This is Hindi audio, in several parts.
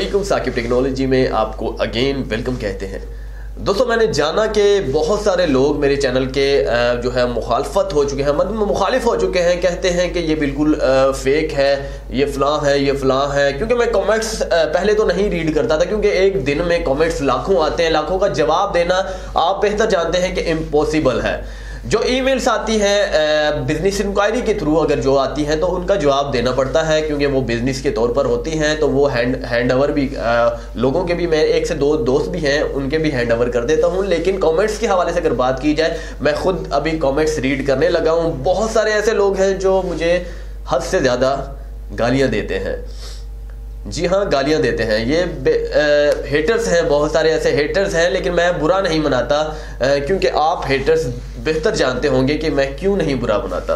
अस्सलामुअलैकुम। साकिब टेक्नोलॉजी में आपको अगेन वेलकम कहते हैं। दोस्तों, मैंने जाना कि बहुत सारे लोग मेरे चैनल के जो है मुखालफत हो चुके हैं, मतलब मुखालिफ हो चुके हैं, कहते हैं कि ये बिल्कुल फेक है, ये फ़लाँ है, ये फ़लाँ है। क्योंकि मैं कमेंट्स पहले तो नहीं रीड करता था, क्योंकि एक दिन में कमेंट्स लाखों आते हैं, लाखों का जवाब देना आप बेहतर जानते हैं कि इम्पॉसिबल है। जो ईमेल्स आती हैं बिजनेस इंक्वायरी के थ्रू अगर जो आती हैं तो उनका जवाब देना पड़ता है, क्योंकि वो बिजनेस के तौर पर होती हैं, तो वो हैंड ओवर भी लोगों के भी, मैं एक से दो दोस्त भी हैं उनके भी हैंड ओवर कर देता हूं। लेकिन कमेंट्स के हवाले से अगर बात की जाए, मैं खुद अभी कमेंट्स रीड करने लगा हूं। बहुत सारे ऐसे लोग हैं जो मुझे हद से ज़्यादा गालियाँ देते हैं। जी हाँ, गालियाँ देते हैं। ये हेटर्स हैं, बहुत सारे ऐसे हेटर्स हैं, लेकिन मैं बुरा नहीं मनाता, क्योंकि आप हेटर्स बेहतर जानते होंगे कि मैं क्यों नहीं बुरा मनाता।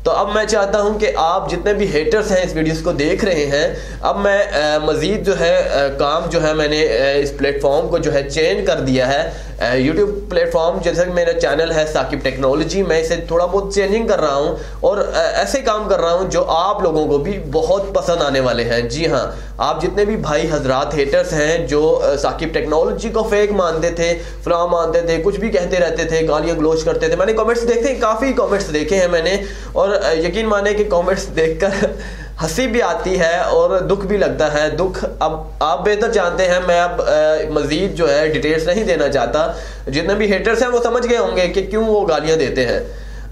तो अब मैं चाहता हूं कि आप जितने भी हेटर्स हैं इस वीडियोस को देख रहे हैं, अब मैं मज़ीद जो है काम जो है मैंने इस प्लेटफॉर्म को जो है चेंज कर दिया है। यूट्यूब प्लेटफॉर्म, जैसे कि मेरा चैनल है साकिब टेक्नोलॉजी, मैं इसे थोड़ा बहुत चेंजिंग कर रहा हूं और ऐसे काम कर रहा हूं जो आप लोगों को भी बहुत पसंद आने वाले हैं। जी हाँ, आप जितने भी भाई हजरात हेटर्स हैं जो साकिब टेक्नोलॉजी को फेक मानते थे, फलां मानते थे, कुछ भी कहते रहते थे, गालियाँ गलोच करते थे, मैंने कमेंट्स देखे, काफ़ी कमेंट्स देखे हैं मैंने, और यकीन माने कि कमेंट्स देखकर हंसी भी आती है और दुख भी लगता है। दुख अब आप बेहतर जानते हैं, मैं अब मज़ीद जो है डिटेल्स नहीं देना चाहता। जितने भी हेटर्स हैं वो समझ गए होंगे कि क्यों वो गालियाँ देते हैं।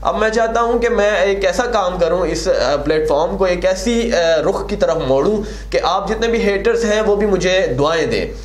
अब मैं चाहता हूं कि मैं एक ऐसा काम करूं, इस प्लेटफॉर्म को एक ऐसी रुख की तरफ मोड़ूं कि आप जितने भी हेटर्स हैं वो भी मुझे दुआएं दें,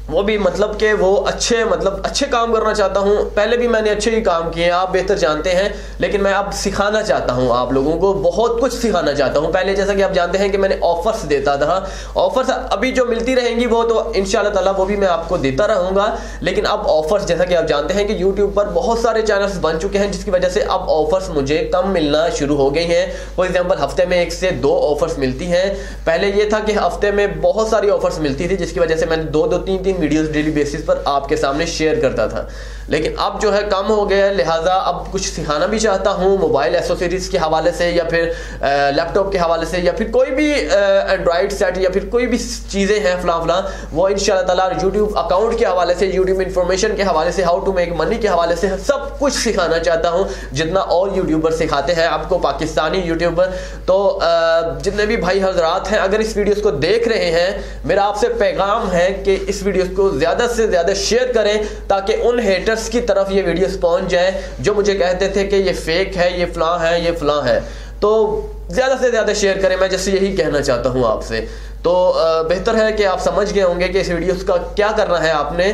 वो भी मतलब कि वो अच्छे काम करना चाहता हूं। पहले भी मैंने अच्छे ही काम किए, आप बेहतर जानते हैं, लेकिन मैं अब सिखाना चाहता हूं, आप लोगों को बहुत कुछ सिखाना चाहता हूं। पहले जैसा कि आप जानते हैं कि मैंने ऑफर्स देता था, ऑफर्स अभी जो मिलती रहेंगी वो तो इंशाल्लाह ताला वो भी मैं आपको देता रहूंगा। लेकिन अब ऑफर्स, जैसा कि आप जानते हैं कि यूट्यूब पर बहुत सारे चैनल्स बन चुके हैं, जिसकी वजह से अब ऑफर्स मुझे कम मिलना शुरू हो गई हैं। फॉर एग्जाम्पल, हफ्ते में 1 से 2 ऑफर्स मिलती हैं। पहले ये था कि हफ्ते में बहुत सारी ऑफर्स मिलती थी, जिसकी वजह से मैंने 2-2, 3-3 वीडियोस डेली बेसिस पर आपके सामने शेयर करता था। लेकिन अब जो है कम हो गया है, लिहाजा अब कुछ सिखाना भी चाहता हूं मोबाइल एसेसरीज के हवाले से, या फिर लैपटॉप के हवाले से, या फिर कोई भी एंड्रॉइड सेट, या फिर कोई भी चीज़ें हैं फलां वो इंशाल्लाह ताला यूट्यूब अकाउंट के हवाले से, यूट्यूब इन्फॉर्मेशन के हवाले से, हाउ टू मेक मनी के हवाले से सब कुछ सिखाना चाहता हूं, जितना और यूट्यूबर सिखाते हैं आपको, पाकिस्तानी यूट्यूबर। तो जितने भी भाई हजरात हैं, अगर इस वीडियोस को देख रहे हैं, मेरा आपसे पैगाम है कि इस वीडियोस को ज़्यादा से ज़्यादा शेयर करें, ताकि उन हेटर्स की तरफ ये वीडियोस पहुंच जाए जो मुझे कहते थे कि ये फेक है, ये फलां है, ये फलां है। तो ज़्यादा से ज़्यादा शेयर करें, मैं जैसे यही कहना चाहता हूं आपसे। तो बेहतर है कि आप समझ गए होंगे कि इस वीडियोस का क्या करना है। आपने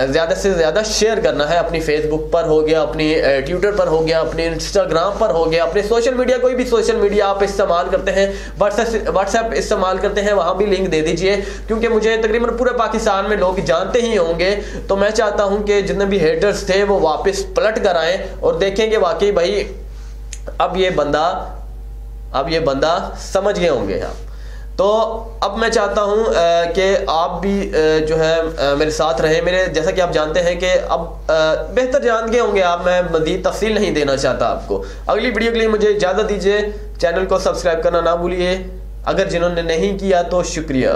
ज़्यादा से ज़्यादा शेयर करना है, अपनी फेसबुक पर हो गया, अपनी ट्विटर पर हो गया, अपने इंस्टाग्राम पर हो गया, अपने सोशल मीडिया, कोई भी सोशल मीडिया आप इस्तेमाल करते हैं, व्हाट्सएप इस्तेमाल करते हैं, वहाँ भी लिंक दे दीजिए, क्योंकि मुझे तकरीबन पूरे पाकिस्तान में लोग जानते ही होंगे। तो मैं चाहता हूँ कि जितने भी हेटर्स थे वो वापस पलट कर आएँ और देखें कि वाकई भाई अब ये बंदा समझ गए होंगे आप। तो अब मैं चाहता हूं कि आप भी जो है मेरे साथ रहें। मेरे जैसा कि आप जानते हैं कि अब बेहतर जान गए होंगे आप, मैं मज़ीद तफसील नहीं देना चाहता आपको। अगली वीडियो के लिए मुझे इजाज़त दीजिए। चैनल को सब्सक्राइब करना ना भूलिए, अगर जिन्होंने नहीं किया तो शुक्रिया।